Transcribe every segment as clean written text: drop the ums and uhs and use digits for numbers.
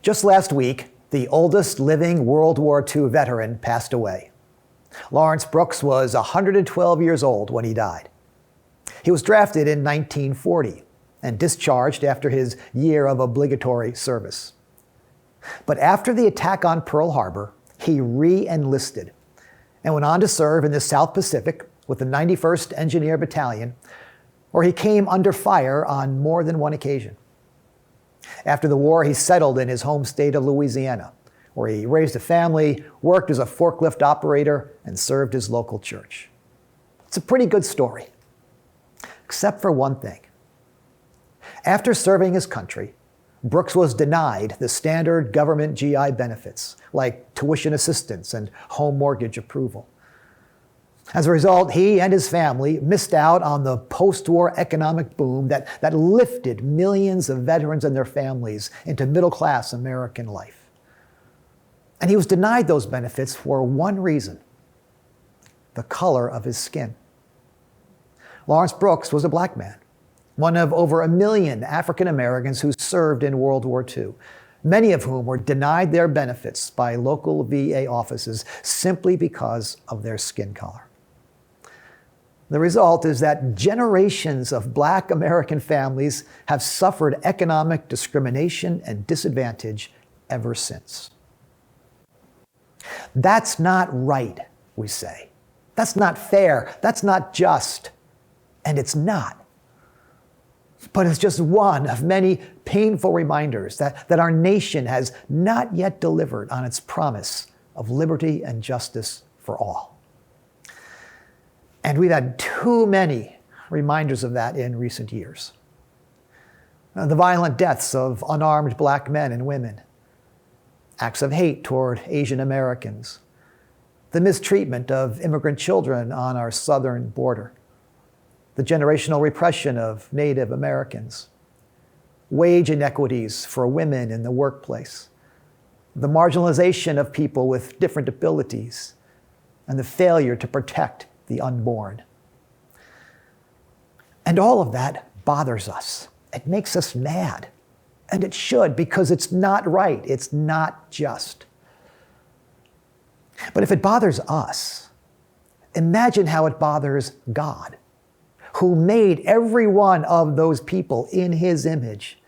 Just last week, the oldest living World War II veteran passed away. Lawrence Brooks was 112 years old when he died. He was drafted in 1940 and discharged after his year of obligatory service. But after the attack on Pearl Harbor, he re-enlisted and went on to serve in the South Pacific with the 91st Engineer Battalion, where he came under fire on more than one occasion. After the war, he settled in his home state of Louisiana, where he raised a family, worked as a forklift operator, and served his local church. It's a pretty good story, except for one thing. After serving his country, Brooks was denied the standard government GI benefits, like tuition assistance and home mortgage approval. As a result, he and his family missed out on the post-war economic boom that lifted millions of veterans and their families into middle-class American life. And he was denied those benefits for one reason: the color of his skin. Lawrence Brooks was a black man, one of over 1 million African Americans who served in World War II, many of whom were denied their benefits by local VA offices simply because of their skin color. The result is that generations of black American families have suffered economic discrimination and disadvantage ever since. That's not right, we say. That's not fair. That's not just. And it's not. But it's just one of many painful reminders that our nation has not yet delivered on its promise of liberty and justice for all. And we've had too many reminders of that in recent years. The violent deaths of unarmed black men and women, acts of hate toward Asian Americans, the mistreatment of immigrant children on our southern border, the generational repression of Native Americans, wage inequities for women in the workplace, the marginalization of people with different abilities, and the failure to protect the unborn. And all of that bothers us. It makes us mad. And it should, because it's not right. It's not just. But if it bothers us, imagine how it bothers God, who made every one of those people in his image,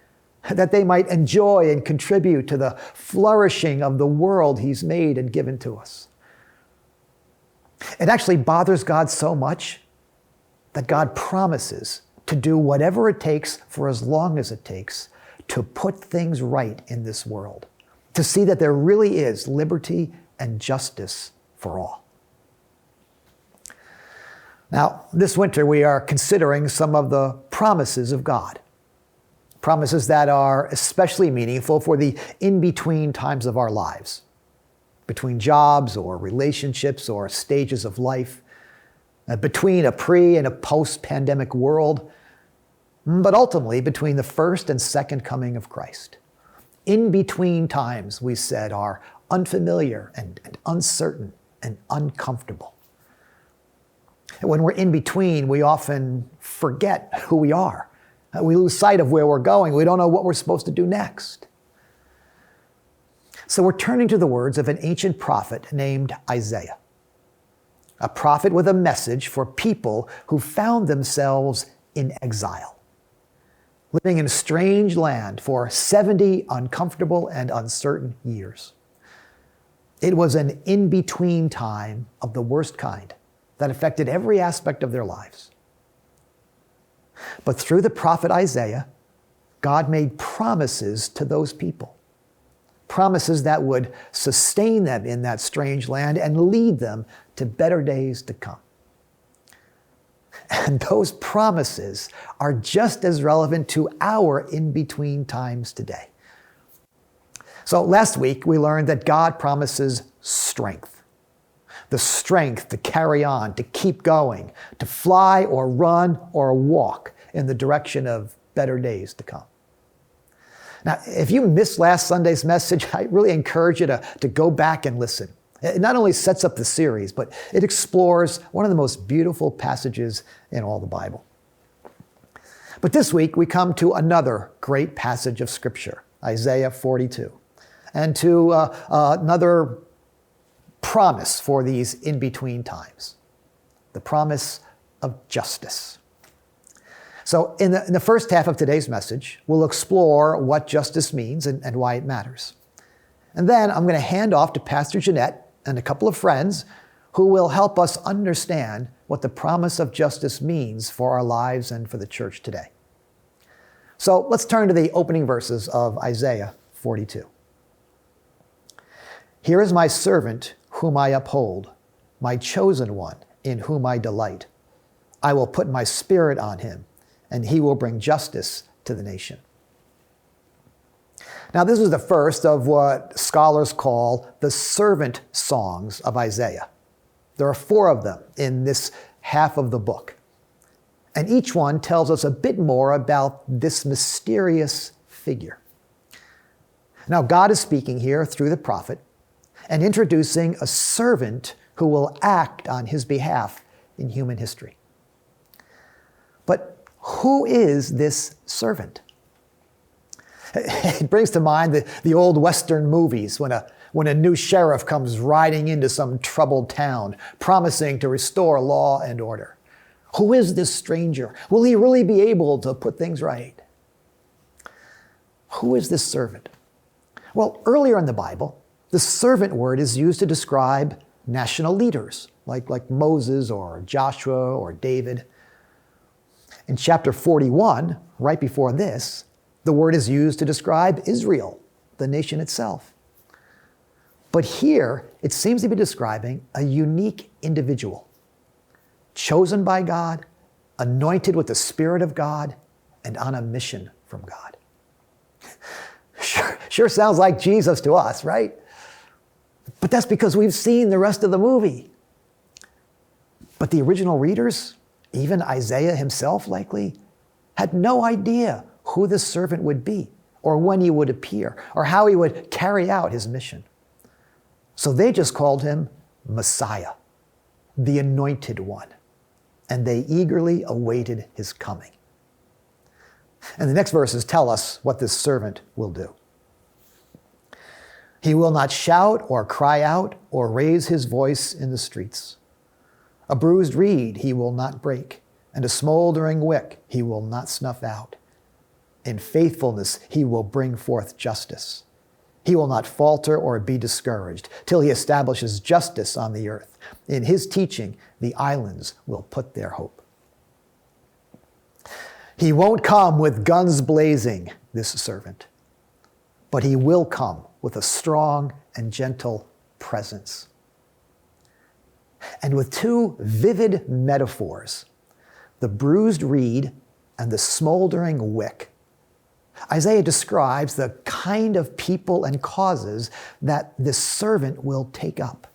that they might enjoy and contribute to the flourishing of the world he's made and given to us. It actually bothers God so much that God promises to do whatever it takes for as long as it takes to put things right in this world, to see that there really is liberty and justice for all. Now, this winter we are considering some of the promises of God, promises that are especially meaningful for the in-between times of our lives, between jobs or relationships or stages of life, between a pre- and a post-pandemic world, but ultimately between the first and second coming of Christ. In-between times, we said, are unfamiliar and uncertain and uncomfortable. And when we're in between, we often forget who we are. We lose sight of where we're going. We don't know what we're supposed to do next. So we're turning to the words of an ancient prophet named Isaiah, a prophet with a message for people who found themselves in exile, living in a strange land for 70 uncomfortable and uncertain years. It was an in-between time of the worst kind that affected every aspect of their lives. But through the prophet Isaiah, God made promises to those people. Promises that would sustain them in that strange land and lead them to better days to come. And those promises are just as relevant to our in-between times today. So last week we learned that God promises strength. The strength to carry on, to keep going, to fly or run or walk in the direction of better days to come. Now, if you missed last Sunday's message, I really encourage you to go back and listen. It not only sets up the series, but it explores one of the most beautiful passages in all the Bible. But this week, we come to another great passage of Scripture, Isaiah 42, and to another promise for these in-between times, the promise of justice. So in the first half of today's message, we'll explore what justice means and why it matters. And then I'm going to hand off to Pastor Jeanette and a couple of friends who will help us understand what the promise of justice means for our lives and for the church today. So let's turn to the opening verses of Isaiah 42. Here is my servant whom I uphold, my chosen one in whom I delight. I will put my spirit on him, and he will bring justice to the nation. Now, this is the first of what scholars call the servant songs of Isaiah. There are 4 of them in this half of the book. And each one tells us a bit more about this mysterious figure. Now, God is speaking here through the prophet and introducing a servant who will act on his behalf in human history. But who is this servant? It brings to mind the old Western movies when a new sheriff comes riding into some troubled town, promising to restore law and order. Who is this stranger? Will he really be able to put things right? Who is this servant? Well, earlier in the Bible, the servant word is used to describe national leaders, like Moses or Joshua or David. In chapter 41, right before this, the word is used to describe Israel, the nation itself. But here, it seems to be describing a unique individual, chosen by God, anointed with the Spirit of God, and on a mission from God. Sure sounds like Jesus to us, right? But that's because we've seen the rest of the movie. But the original readers, even Isaiah himself likely, had no idea who this servant would be, or when he would appear, or how he would carry out his mission. So they just called him Messiah, the Anointed One, and they eagerly awaited his coming. And the next verses tell us what this servant will do. He will not shout or cry out or raise his voice in the streets. A bruised reed he will not break, and a smoldering wick he will not snuff out. In faithfulness he will bring forth justice. He will not falter or be discouraged till he establishes justice on the earth. In his teaching, the islands will put their hope. He won't come with guns blazing, this servant, but he will come with a strong and gentle presence. And with 2 vivid metaphors, the bruised reed and the smoldering wick, Isaiah describes the kind of people and causes that this servant will take up.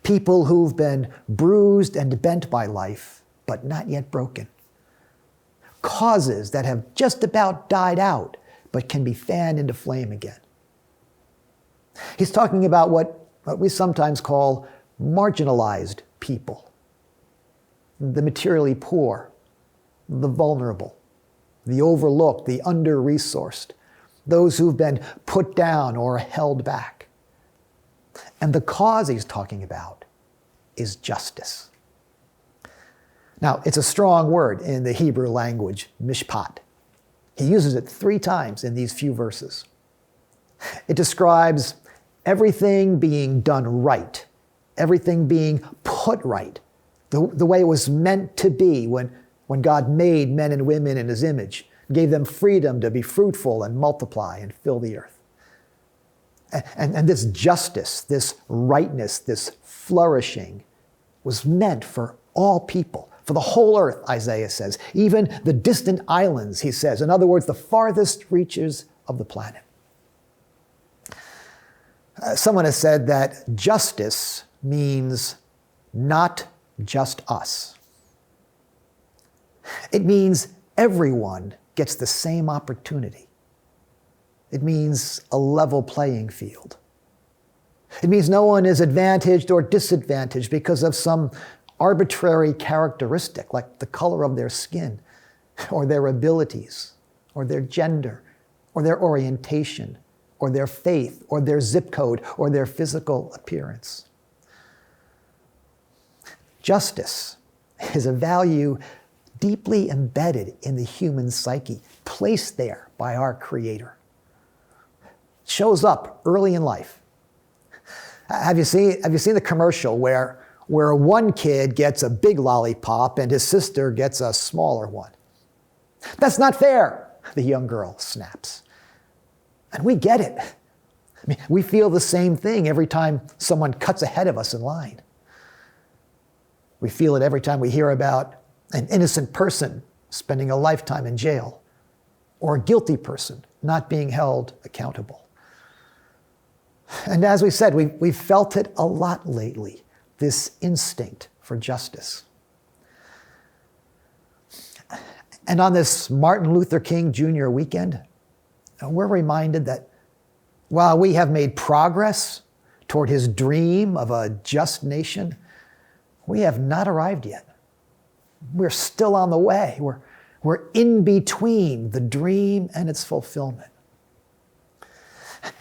People who've been bruised and bent by life, but not yet broken. Causes that have just about died out, but can be fanned into flame again. He's talking about what we sometimes call marginalized people. The materially poor, the vulnerable, the overlooked, the under-resourced, those who've been put down or held back. And the cause he's talking about is justice. Now, it's a strong word in the Hebrew language, mishpat. He uses it 3 times in these few verses. It describes everything being done right, everything being put right, the way it was meant to be when God made men and women in his image, gave them freedom to be fruitful and multiply and fill the earth. And this justice, this rightness, this flourishing was meant for all people, for the whole earth, Isaiah says, even the distant islands, he says. In other words, the farthest reaches of the planet. Someone has said that justice means not just us. It means everyone gets the same opportunity. It means a level playing field. It means no one is advantaged or disadvantaged because of some arbitrary characteristic, like the color of their skin, or their abilities, or their gender, or their orientation, or their faith or their zip code or their physical appearance. Justice is a value deeply embedded in the human psyche, placed there by our Creator. It shows up early in life. Have you seen the commercial where one kid gets a big lollipop and his sister gets a smaller one? That's not fair, the young girl snaps. And we get it. I mean, we feel the same thing every time someone cuts ahead of us in line. We feel it every time we hear about an innocent person spending a lifetime in jail, or a guilty person not being held accountable. And as we said, we've felt it a lot lately, this instinct for justice. And on this Martin Luther King Jr. weekend, we're reminded that while we have made progress toward his dream of a just nation, we have not arrived yet. We're still on the way. We're in between the dream and its fulfillment.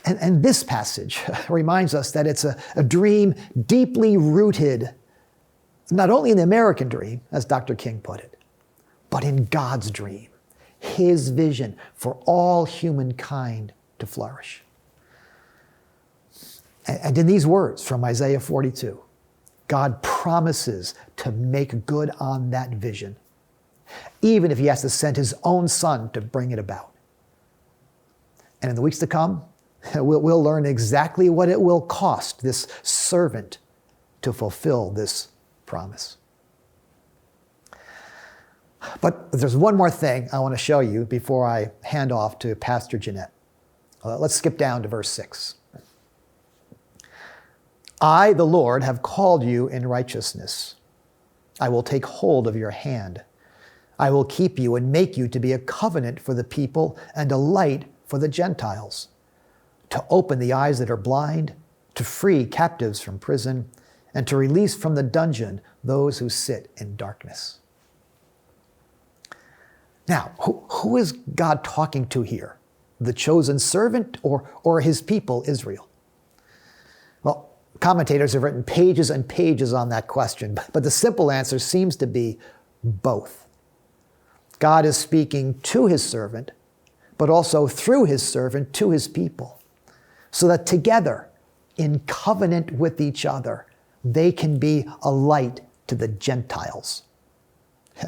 And this passage reminds us that it's a dream deeply rooted, not only in the American dream, as Dr. King put it, but in God's dream, his vision for all humankind to flourish. And in these words from Isaiah 42, God promises to make good on that vision, even if he has to send his own son to bring it about. And in the weeks to come, we'll learn exactly what it will cost this servant to fulfill this promise. But there's one more thing I want to show you before I hand off to Pastor Jeanette. Let's skip down to verse 6. I, the Lord, have called you in righteousness. I will take hold of your hand. I will keep you and make you to be a covenant for the people and a light for the Gentiles, to open the eyes that are blind, to free captives from prison, and to release from the dungeon those who sit in darkness. Now, who is God talking to here? The chosen servant or his people, Israel? Well, commentators have written pages and pages on that question, but the simple answer seems to be both. God is speaking to his servant, but also through his servant to his people, so that together, in covenant with each other, they can be a light to the Gentiles.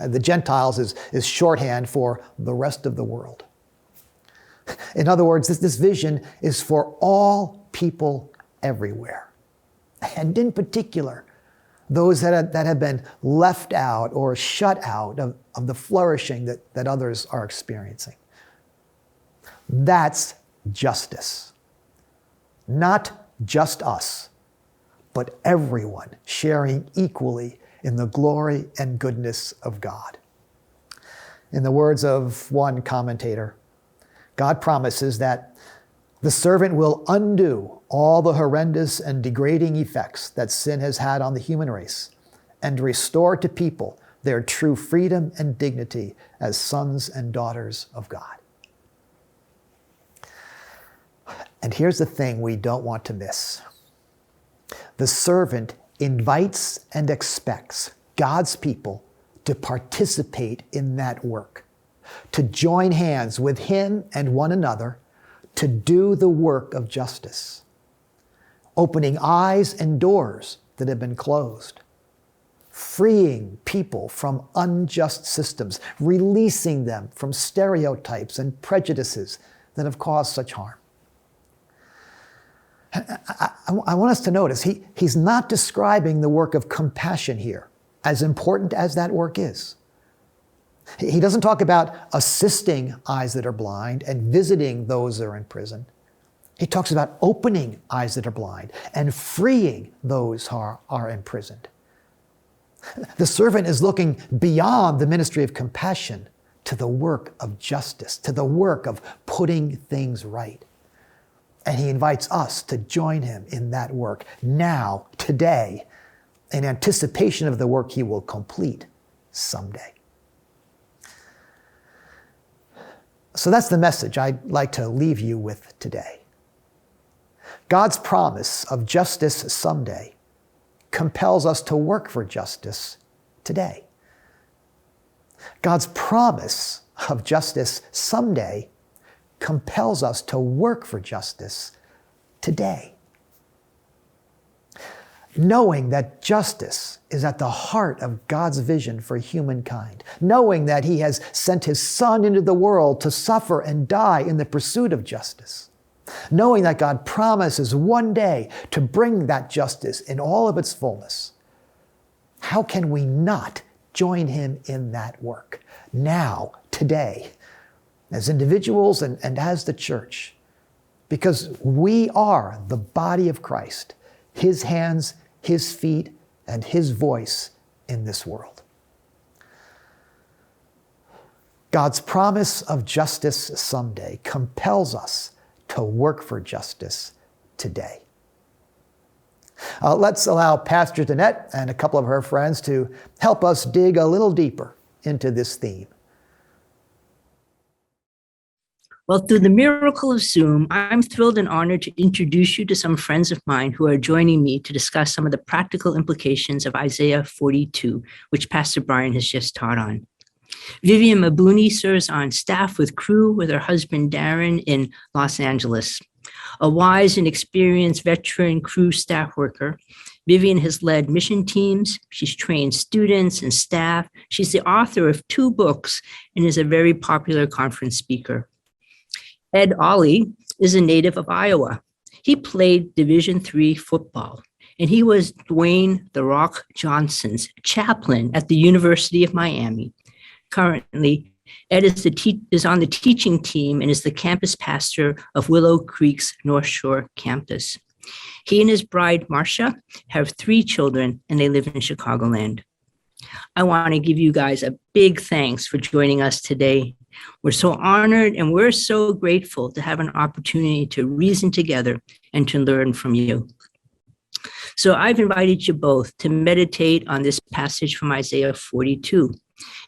The Gentiles is shorthand for the rest of the world. In other words, this vision is for all people everywhere. And in particular, those that have been left out or shut out of the flourishing that others are experiencing. That's justice. Not just us, but everyone sharing equally in the glory and goodness of God. In the words of one commentator, God promises that the servant will undo all the horrendous and degrading effects that sin has had on the human race and restore to people their true freedom and dignity as sons and daughters of God. And here's the thing we don't want to miss. The servant invites and expects God's people to participate in that work, to join hands with him and one another to do the work of justice, opening eyes and doors that have been closed, freeing people from unjust systems, releasing them from stereotypes and prejudices that have caused such harm. I want us to notice, he's not describing the work of compassion here, as important as that work is. He doesn't talk about assisting eyes that are blind and visiting those that are in prison. He talks about opening eyes that are blind and freeing those who are imprisoned. The servant is looking beyond the ministry of compassion to the work of justice, to the work of putting things right. And he invites us to join him in that work now, today, in anticipation of the work he will complete someday. So that's the message I'd like to leave you with today. God's promise of justice someday compels us to work for justice today. God's promise of justice someday compels us to work for justice today. Knowing that justice is at the heart of God's vision for humankind, knowing that He has sent His Son into the world to suffer and die in the pursuit of justice, knowing that God promises one day to bring that justice in all of its fullness, how can we not join Him in that work now, today, as individuals and as the church? Because we are the body of Christ, His hands, His feet, and His voice in this world. God's promise of justice someday compels us to work for justice today. Let's allow Pastor Jeanette and a couple of her friends to help us dig a little deeper into this theme. Well, through the miracle of Zoom, I'm thrilled and honored to introduce you to some friends of mine who are joining me to discuss some of the practical implications of Isaiah 42, which Pastor Brian has just taught on. Vivian Mabuni serves on staff with Crew with her husband Darren in Los Angeles. A wise and experienced veteran Crew staff worker, Vivian has led mission teams, she's trained students and staff, she's the author of 2 books, and is a very popular conference speaker. Ed Ollie is a native of Iowa. He played Division III football, and he was Dwayne "The Rock" Johnson's chaplain at the University of Miami. Currently, Ed is on the teaching team and is the campus pastor of Willow Creek's North Shore campus. He and his bride, Marcia, have 3 children, and they live in Chicagoland. I want to give you guys a big thanks for joining us today. We're so honored and we're so grateful to have an opportunity to reason together and to learn from you. So I've invited you both to meditate on this passage from Isaiah 42.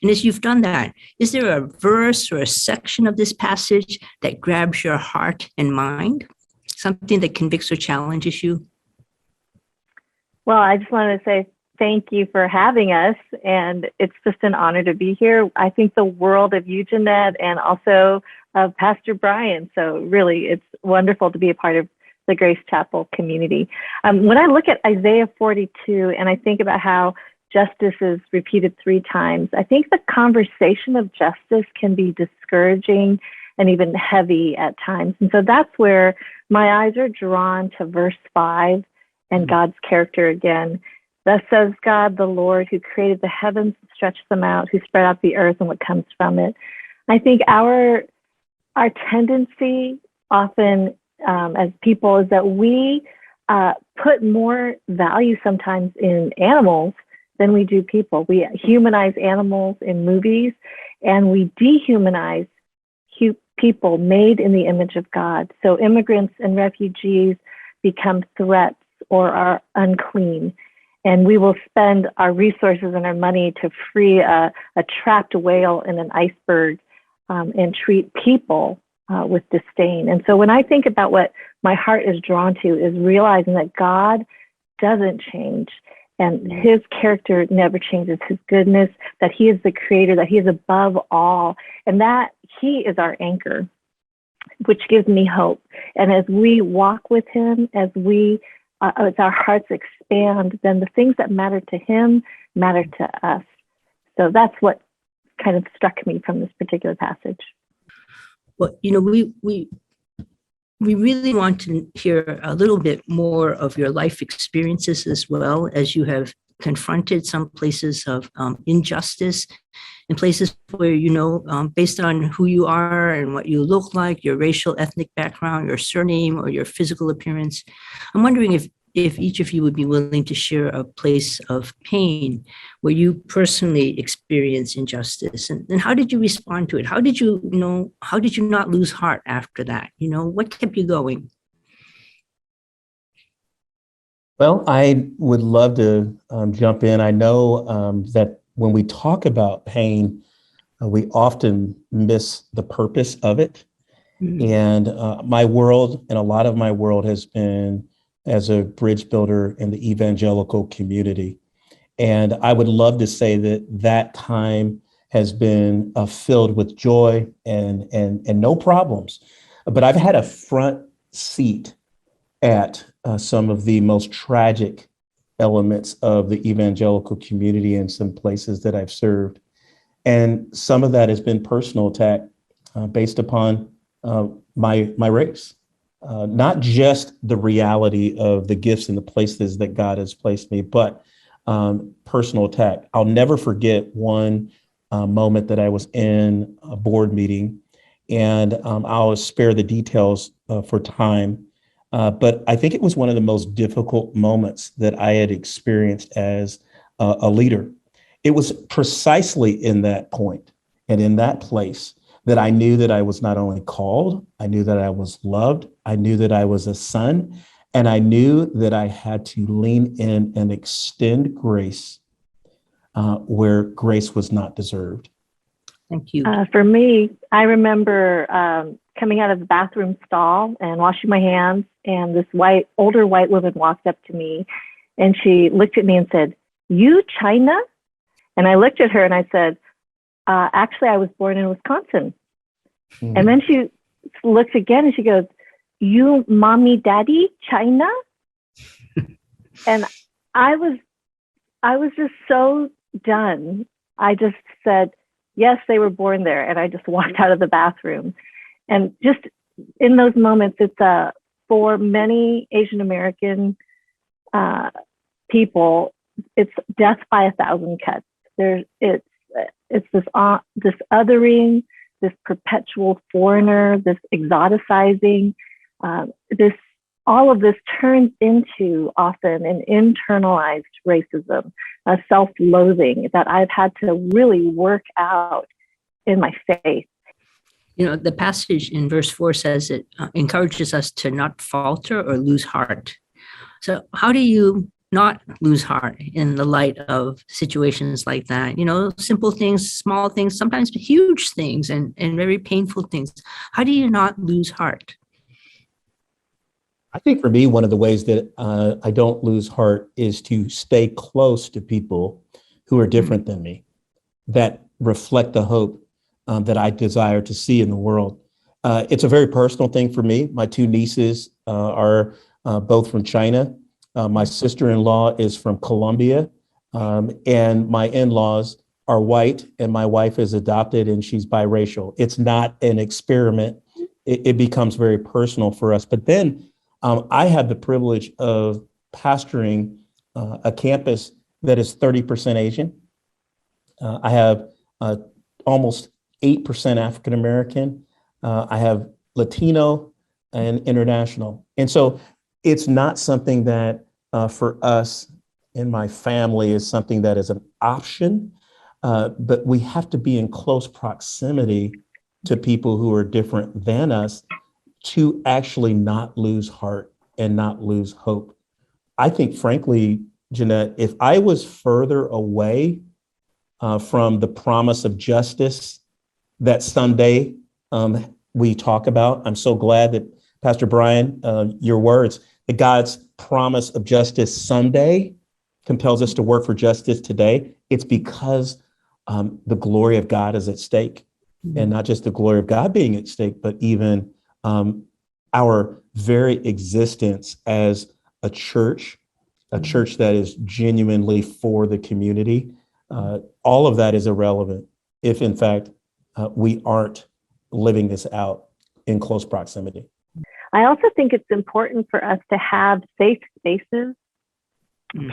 And as you've done that, is there a verse or a section of this passage that grabs your heart and mind? Something that convicts or challenges you? Well, I just want to say thank you for having us, and it's just an honor to be here. I think the world of you, Jeanette, and also of Pastor Brian. So really, it's wonderful to be a part of the Grace Chapel community. When I look at Isaiah 42 and I think about how justice is repeated 3 times, I think the conversation of justice can be discouraging and even heavy at times. And so that's where my eyes are drawn to verse 5 and God's character again. Thus says God, the Lord, who created the heavens and stretched them out, who spread out the earth and what comes from it. I think our tendency often as people is that we put more value sometimes in animals than we do people. We humanize animals in movies, and we dehumanize people made in the image of God. So immigrants and refugees become threats or are unclean. And we will spend our resources and our money to free a trapped whale in an iceberg and treat people with disdain. And so when I think about what my heart is drawn to is realizing that God doesn't change and His character never changes, His goodness, that He is the creator, that He is above all, and that He is our anchor, which gives me hope. And as we walk with Him, as our hearts expand, then the things that matter to Him matter to us. So that's what kind of struck me from this particular passage. Well, we really want to hear a little bit more of your life experiences as well, as you have confronted some places of injustice and places where, based on who you are and what you look like, your racial, ethnic background, your surname, or your physical appearance. I'm wondering if each of you would be willing to share a place of pain where you personally experience injustice, and how did you respond to it? How did you not lose heart after that? What kept you going? Well, I would love to jump in. I know that when we talk about pain, we often miss the purpose of it. And my world, and a lot of my world, has been as a bridge builder in the evangelical community. And I would love to say that that time has been filled with joy and no problems. But I've had a front seat at some of the most tragic elements of the evangelical community in some places that I've served. And some of that has been personal attack based upon my race. Not just the reality of the gifts and the places that God has placed me, but personal attack. I'll never forget one moment that I was in a board meeting, and I'll spare the details for time. But I think it was one of the most difficult moments that I had experienced as a leader. It was precisely in that point and in that place that I knew that I was not only called, I knew that I was loved, I knew that I was a son, and I knew that I had to lean in and extend grace where grace was not deserved. Thank you. For me, I remember coming out of the bathroom stall and washing my hands, and this older white woman walked up to me, and she looked at me and said, "You China?" And I looked at her and I said, "Actually, I was born in Wisconsin." Mm-hmm. And then she looks again and she goes, "You mommy, daddy, China?" And I was just so done. I just said, yes, they were born there. And I just walked out of the bathroom. And just in those moments, it's for many Asian American people, it's death by 1,000 cuts. It's this othering, this perpetual foreigner, this exoticizing, all of this turns into often an internalized racism, a self-loathing that I've had to really work out in my faith. You know, the passage in verse 4 says it encourages us to not falter or lose heart. So how do you not lose heart in the light of situations like that? You know, simple things, small things, sometimes huge things and very painful things. How do you not lose heart? I think for me, one of the ways that I don't lose heart is to stay close to people who are different than me, that reflect the hope that I desire to see in the world. It's a very personal thing for me. My two nieces are both from China. My sister-in-law is from Colombia, and my in-laws are white, and my wife is adopted and she's biracial. It's not an experiment. It becomes very personal for us. But then I have the privilege of pastoring a campus that is 30% Asian. I have almost 8% African American. I have Latino and international. And so it's not something that for us in my family is something that is an option, but we have to be in close proximity to people who are different than us to actually not lose heart and not lose hope. I think, frankly, Jeanette, if I was further away from the promise of justice that someday we talk about, I'm so glad that Pastor Brian, your words, that God's promise of justice someday compels us to work for justice today. It's because the glory of God is at stake, and not just the glory of God being at stake, but even our very existence as a church that is genuinely for the community. All of that is irrelevant if, in fact, we aren't living this out in close proximity. I also think it's important for us to have safe spaces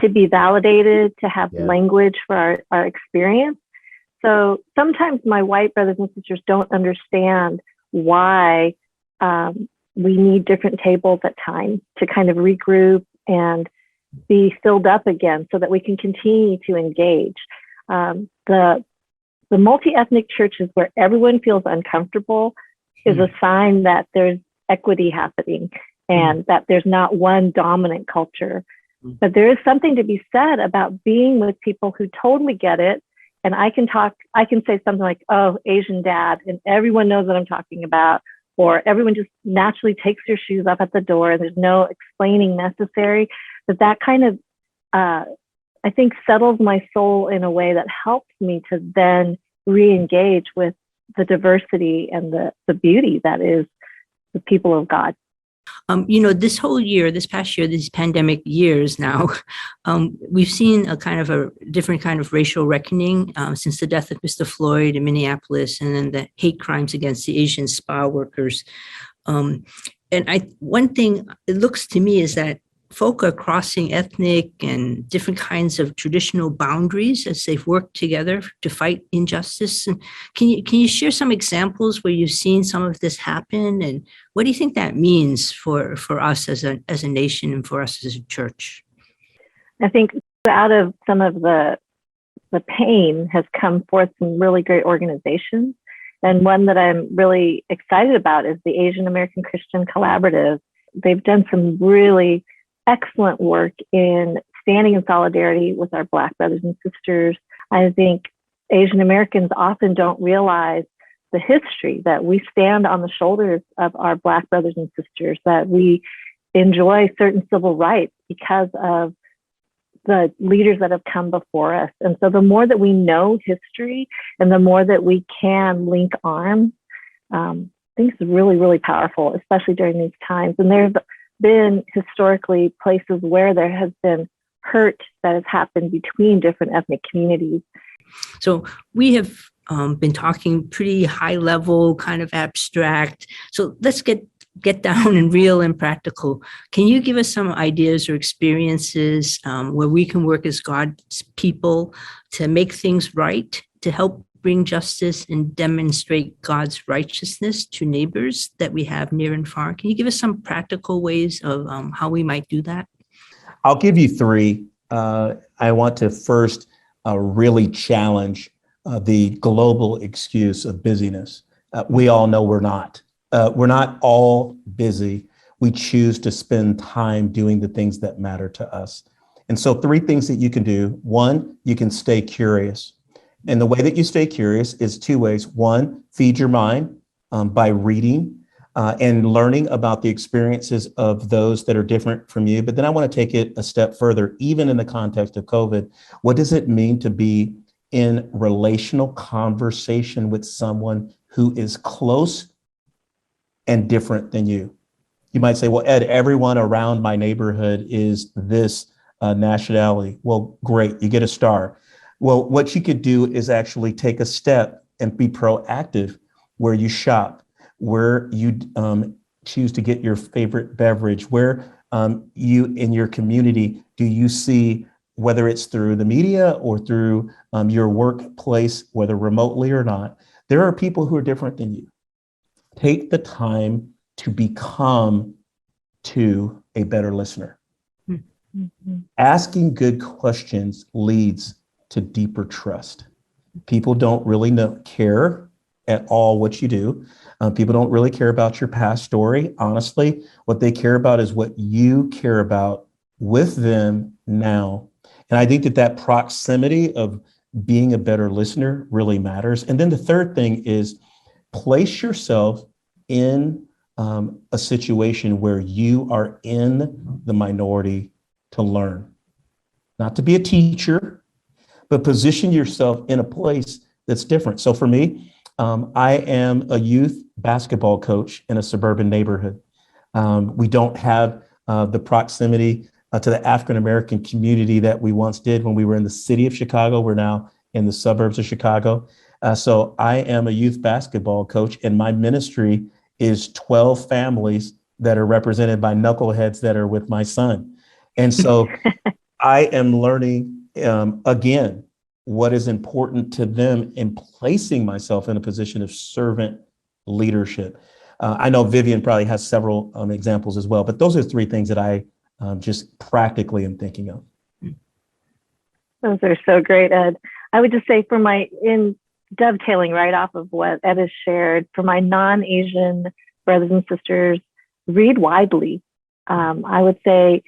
to be validated, to have language for our experience. So sometimes my white brothers and sisters don't understand why we need different tables at times to kind of regroup and be filled up again so that we can continue to engage. The multi-ethnic churches where everyone feels uncomfortable is a sign that there's equity happening and that there's not one dominant culture. But there is something to be said about being with people who totally get it. And I can say something like, "Oh, Asian dad," and everyone knows what I'm talking about. or everyone just naturally takes their shoes off at the door and there's no explaining necessary, that kind of, I think, settles my soul in a way that helps me to then re-engage with the diversity and the beauty that is the people of God. This whole year, this past year, these pandemic years now, we've seen a kind of a different kind of racial reckoning since the death of Mr. Floyd in Minneapolis, and then the hate crimes against the Asian spa workers. One thing it looks to me is that folk are crossing ethnic and different kinds of traditional boundaries as they've worked together to fight injustice. And can you share some examples where you've seen some of this happen, and what do you think that means for us as a nation and for us as a church? I think out of some of the pain has come forth some really great organizations, and one that I'm really excited about is the Asian American Christian Collaborative. They've done some really excellent work in standing in solidarity with our Black brothers and sisters. I think Asian Americans often don't realize the history that we stand on the shoulders of our Black brothers and sisters, that we enjoy certain civil rights because of the leaders that have come before us. And so the more that we know history and the more that we can link arms, I think it's really, really powerful, especially during these times. And there's been historically places where there has been hurt that has happened between different ethnic communities. So we have been talking pretty high level, kind of abstract. So let's get down and real and practical. Can you give us some ideas or experiences where we can work as God's people to make things right, to help bring justice and demonstrate God's righteousness to neighbors that we have near and far? Can you give us some practical ways of how we might do that? I'll give you three. I want to first really challenge the global excuse of busyness. We all know we're not. We're not all busy. We choose to spend time doing the things that matter to us. And so three things that you can do. One, you can stay curious. And the way that you stay curious is two ways. One, feed your mind by reading and learning about the experiences of those that are different from you. But then I want to take it a step further, even in the context of COVID. What does it mean to be in relational conversation with someone who is close and different than you? You might say, well, Ed, everyone around my neighborhood is this nationality. Well, great, you get a star. Well, what you could do is actually take a step and be proactive where you shop, where you choose to get your favorite beverage, where you in your community, do you see, whether it's through the media or through your workplace, whether remotely or not, there are people who are different than you. Take the time to become a better listener. Mm-hmm. Asking good questions leads to deeper trust. People don't really care at all what you do. People don't really care about your past story. Honestly, what they care about is what you care about with them now. And I think that proximity of being a better listener really matters. And then the third thing is place yourself in a situation where you are in the minority to learn, not to be a teacher, but position yourself in a place that's different. So for me, I am a youth basketball coach in a suburban neighborhood. We don't have the proximity to the African-American community that we once did when we were in the city of Chicago. We're now in the suburbs of Chicago. So I am a youth basketball coach, and my ministry is 12 families that are represented by knuckleheads that are with my son. And so I am learning again, what is important to them and placing myself in a position of servant leadership. I know Vivian probably has several examples as well, but those are three things that I just practically am thinking of. Those are so great, Ed. I would just say in dovetailing right off of what Ed has shared, for my non-Asian brothers and sisters, read widely. I would say,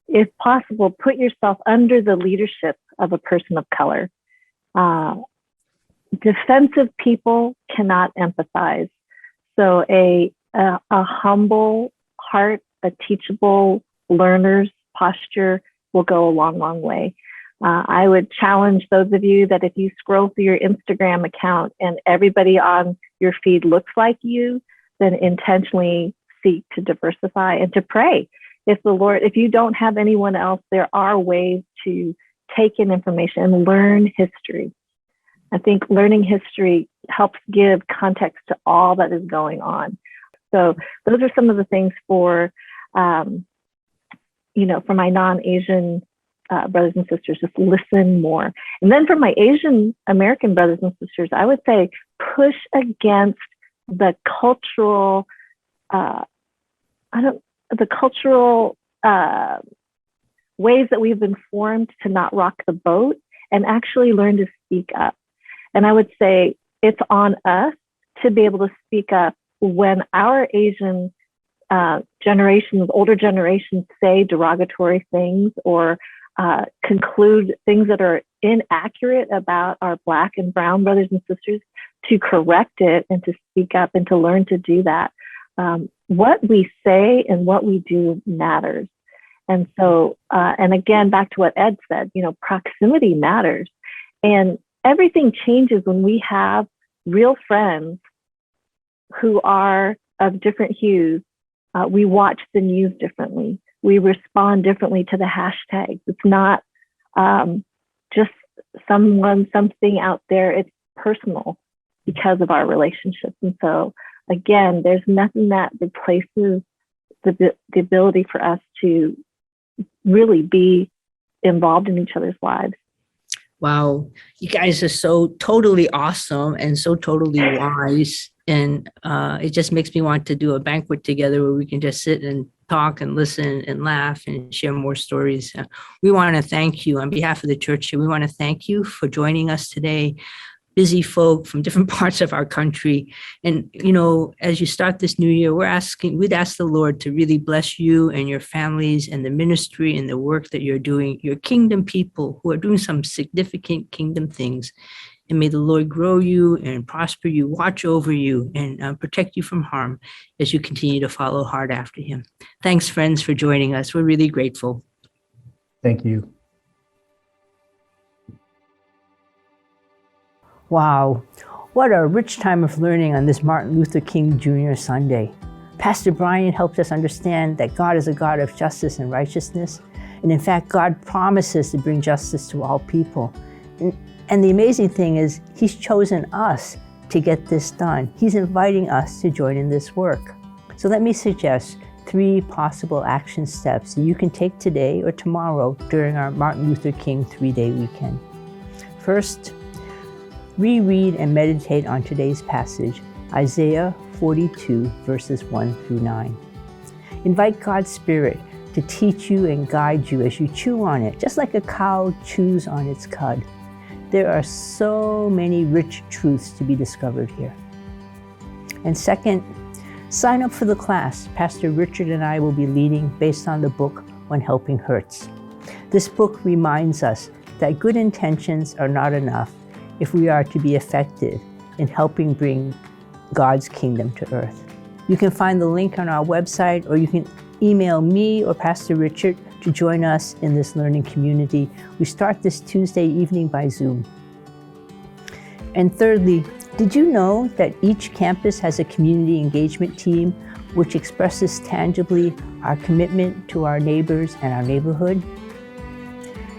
if possible, put yourself under the leadership of a person of color. Defensive people cannot empathize. So a a humble heart, a teachable learner's posture will go a long, long way. I would challenge those of you that if you scroll through your Instagram account and everybody on your feed looks like you, then intentionally seek to diversify and to pray. If you don't have anyone else, there are ways to take in information and learn history. I think learning history helps give context to all that is going on. So those are some of the things for my non-Asian brothers and sisters, just listen more. And then for my Asian American brothers and sisters, I would say push against the cultural, ways that we've been formed to not rock the boat and actually learn to speak up. And I would say it's on us to be able to speak up when our Asian older generations say derogatory things or conclude things that are inaccurate about our Black and brown brothers and sisters, to correct it and to speak up and to learn to do that. What we say and what we do matters. And so, and again, back to what Ed said, proximity matters. And everything changes when we have real friends who are of different hues. We watch the news differently. We respond differently to the hashtags. It's not just something out there. It's personal because of our relationships. And so, again, there's nothing that replaces the ability for us to really be involved in each other's lives. Wow, you guys are so totally awesome and so totally wise. And it just makes me want to do a banquet together where we can just sit and talk and listen and laugh and share more stories. We want to thank you on behalf of the church. We want to thank you for joining us today. Busy folk from different parts of our country. And, as you start this new year, we'd ask the Lord to really bless you and your families and the ministry and the work that you're doing, your kingdom people who are doing some significant kingdom things. And may the Lord grow you and prosper you, watch over you, and protect you from harm as you continue to follow hard after him. Thanks, friends, for joining us. We're really grateful. Thank you. Wow, what a rich time of learning on this Martin Luther King Jr. Sunday. Pastor Brian helped us understand that God is a God of justice and righteousness. And in fact, God promises to bring justice to all people. And the amazing thing is, he's chosen us to get this done. He's inviting us to join in this work. So let me suggest 3 possible action steps that you can take today or tomorrow during our Martin Luther King 3-day weekend. First, reread and meditate on today's passage, Isaiah 42, verses 1 through 9. Invite God's Spirit to teach you and guide you as you chew on it, just like a cow chews on its cud. There are so many rich truths to be discovered here. And second, sign up for the class Pastor Richard and I will be leading based on the book When Helping Hurts. This book reminds us that good intentions are not enough if we are to be effective in helping bring God's kingdom to earth. You can find the link on our website, or you can email me or Pastor Richard to join us in this learning community. We start this Tuesday evening by Zoom. And thirdly, did you know that each campus has a community engagement team which expresses tangibly our commitment to our neighbors and our neighborhood?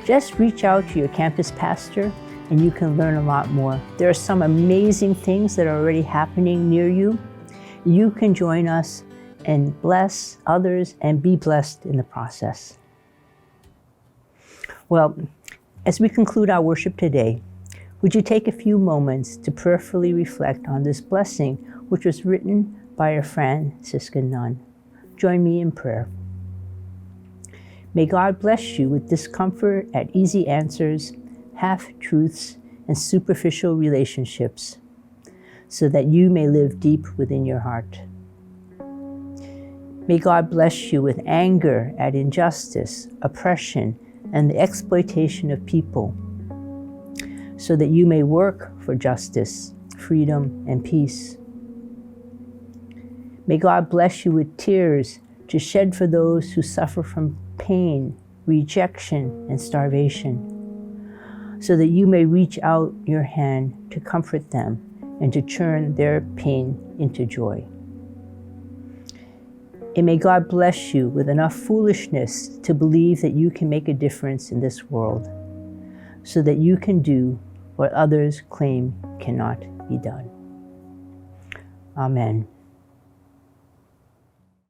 Just reach out to your campus pastor and you can learn a lot more. There are some amazing things that are already happening near you. You can join us and bless others and be blessed in the process. Well, as we conclude our worship today, would you take a few moments to prayerfully reflect on this blessing which was written by a Franciscan nun? Join me in prayer. May God bless you with discomfort at easy answers, half-truths, and superficial relationships, so that you may live deep within your heart. May God bless you with anger at injustice, oppression, and the exploitation of people, so that you may work for justice, freedom, and peace. May God bless you with tears to shed for those who suffer from pain, rejection, and starvation, so that you may reach out your hand to comfort them and to turn their pain into joy. And may God bless you with enough foolishness to believe that you can make a difference in this world, so that you can do what others claim cannot be done. Amen.